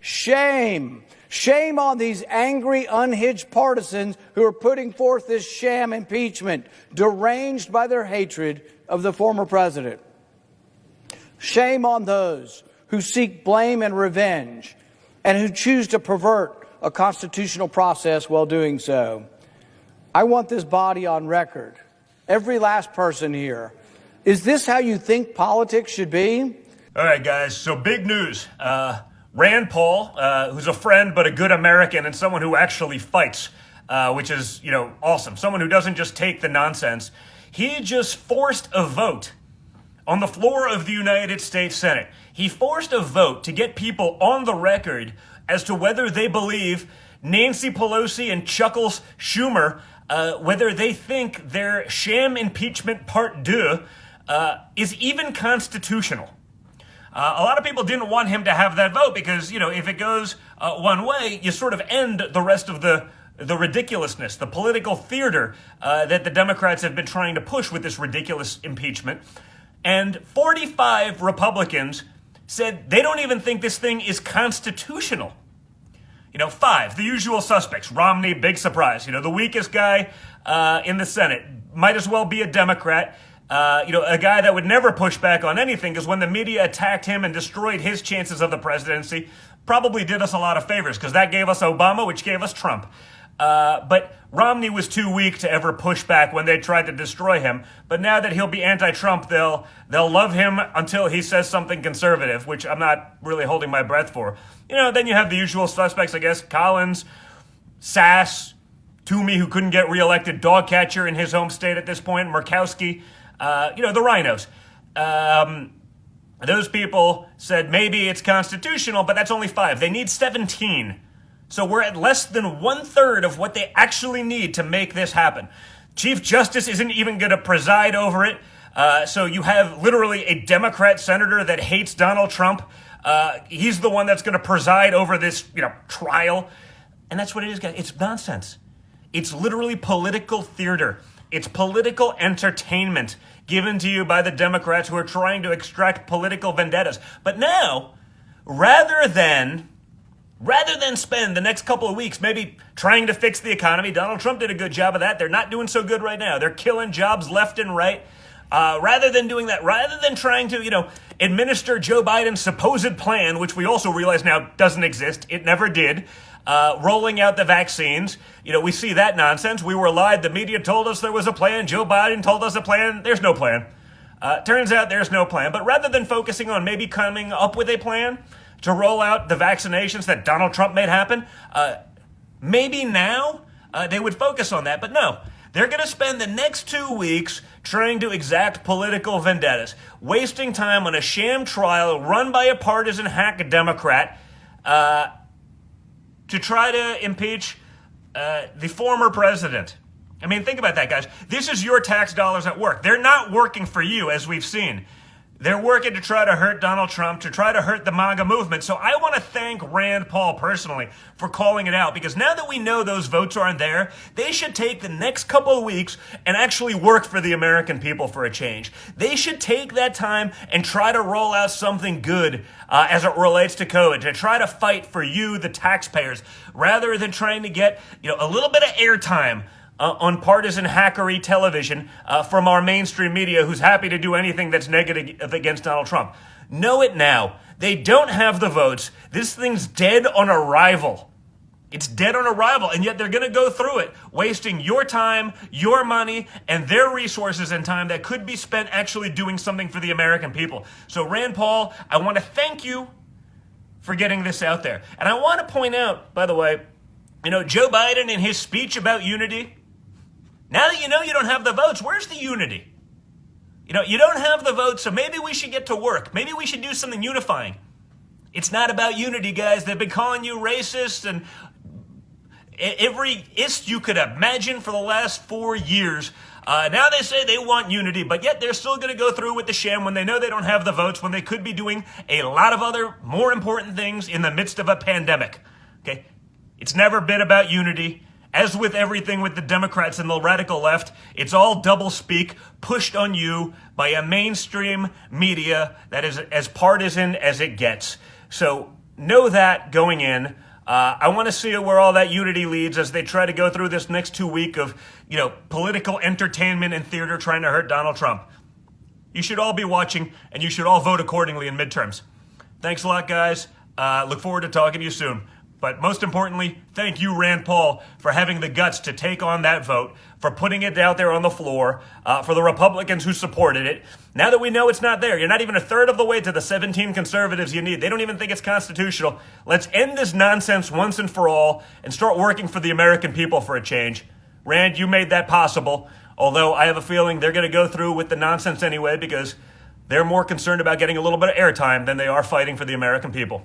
Shame. Shame on these angry, unhinged partisans who are putting forth this sham impeachment, deranged by their hatred of the former president. Shame on those who seek blame and revenge and who choose to pervert a constitutional process while doing so. I want this body on record, every last person here. Is this how you think politics should be? All right, guys, so big news. Rand Paul, who's a friend but a good American and someone who actually fights, which is, awesome. Someone who doesn't just take the nonsense. He just forced a vote on the floor of the United States Senate. He forced a vote to get people on the record as to whether they believe Nancy Pelosi and Chuckles Schumer, whether they think their sham impeachment part 2 is even constitutional. A lot of people didn't want him to have that vote because, if it goes one way, you sort of end the rest of the ridiculousness, the political theater that the Democrats have been trying to push with this ridiculous impeachment. And 45 Republicans said they don't even think this thing is constitutional. 5, the usual suspects. Romney, big surprise. The weakest guy in the Senate. Might as well be a Democrat. A guy that would never push back on anything because when the media attacked him and destroyed his chances of the presidency, probably did us a lot of favors because that gave us Obama, which gave us Trump. But Romney was too weak to ever push back when they tried to destroy him. But now that he'll be anti-Trump, they'll love him until he says something conservative, which I'm not really holding my breath for. Then you have the usual suspects, I guess, Collins, Sass, Toomey, who couldn't get reelected, dog catcher in his home state at this point, Murkowski. The rhinos. Those people said maybe it's constitutional, but that's only 5. They need 17. So we're at less than 1/3 of what they actually need to make this happen. Chief Justice isn't even going to preside over it. So you have literally a Democrat senator that hates Donald Trump. He's the one that's going to preside over this, trial. And that's what it is, guys. It's nonsense. It's literally political theater. It's political entertainment given to you by the Democrats who are trying to extract political vendettas. But now, rather than spend the next couple of weeks maybe trying to fix the economy, Donald Trump did a good job of that. They're not doing so good right now. They're killing jobs left and right. Rather than doing that, rather than trying to, administer Joe Biden's supposed plan, which we also realize now doesn't exist, it never did, rolling out the vaccines. We see that nonsense. We were lied. The media told us there was a plan. Joe Biden told us a plan. There's no plan. Turns out there's no plan. But rather than focusing on maybe coming up with a plan to roll out the vaccinations that Donald Trump made happen, maybe now they would focus on that. But no, they're going to spend the next 2 weeks trying to exact political vendettas, wasting time on a sham trial run by a partisan hack Democrat to try to impeach the former president. I mean, think about that, guys. This is your tax dollars at work. They're not working for you, as we've seen. They're working to try to hurt Donald Trump, to try to hurt the MAGA movement. So I want to thank Rand Paul personally for calling it out, because now that we know those votes aren't there, they should take the next couple of weeks and actually work for the American people for a change. They should take that time and try to roll out something good as it relates to COVID, to try to fight for you, the taxpayers, rather than trying to get a little bit of airtime on partisan hackery television from our mainstream media who's happy to do anything that's negative against Donald Trump. Know it now. They don't have the votes. This thing's dead on arrival. It's dead on arrival, and yet they're going to go through it, wasting your time, your money, and their resources and time that could be spent actually doing something for the American people. So Rand Paul, I want to thank you for getting this out there. And I want to point out, by the way, Joe Biden in his speech about unity, now that you know you don't have the votes, where's the unity? You don't have the votes, so maybe we should get to work. Maybe we should do something unifying. It's not about unity, guys. They've been calling you racist and every ist you could imagine for the last 4 years. Now they say they want unity, but yet they're still going to go through with the sham when they know they don't have the votes, when they could be doing a lot of other more important things in the midst of a pandemic. Okay? It's never been about unity. As with everything with the Democrats and the radical left, it's all doublespeak pushed on you by a mainstream media that is as partisan as it gets. So know that going in. I want to see where all that unity leads as they try to go through this next 2 weeks of, political entertainment and theater trying to hurt Donald Trump. You should all be watching, and you should all vote accordingly in midterms. Thanks a lot, guys. Look forward to talking to you soon. But most importantly, thank you, Rand Paul, for having the guts to take on that vote, for putting it out there on the floor, for the Republicans who supported it. Now that we know it's not there, you're not even a third of the way to the 17 conservatives you need. They don't even think it's constitutional. Let's end this nonsense once and for all and start working for the American people for a change. Rand, you made that possible, although I have a feeling they're going to go through with the nonsense anyway because they're more concerned about getting a little bit of airtime than they are fighting for the American people.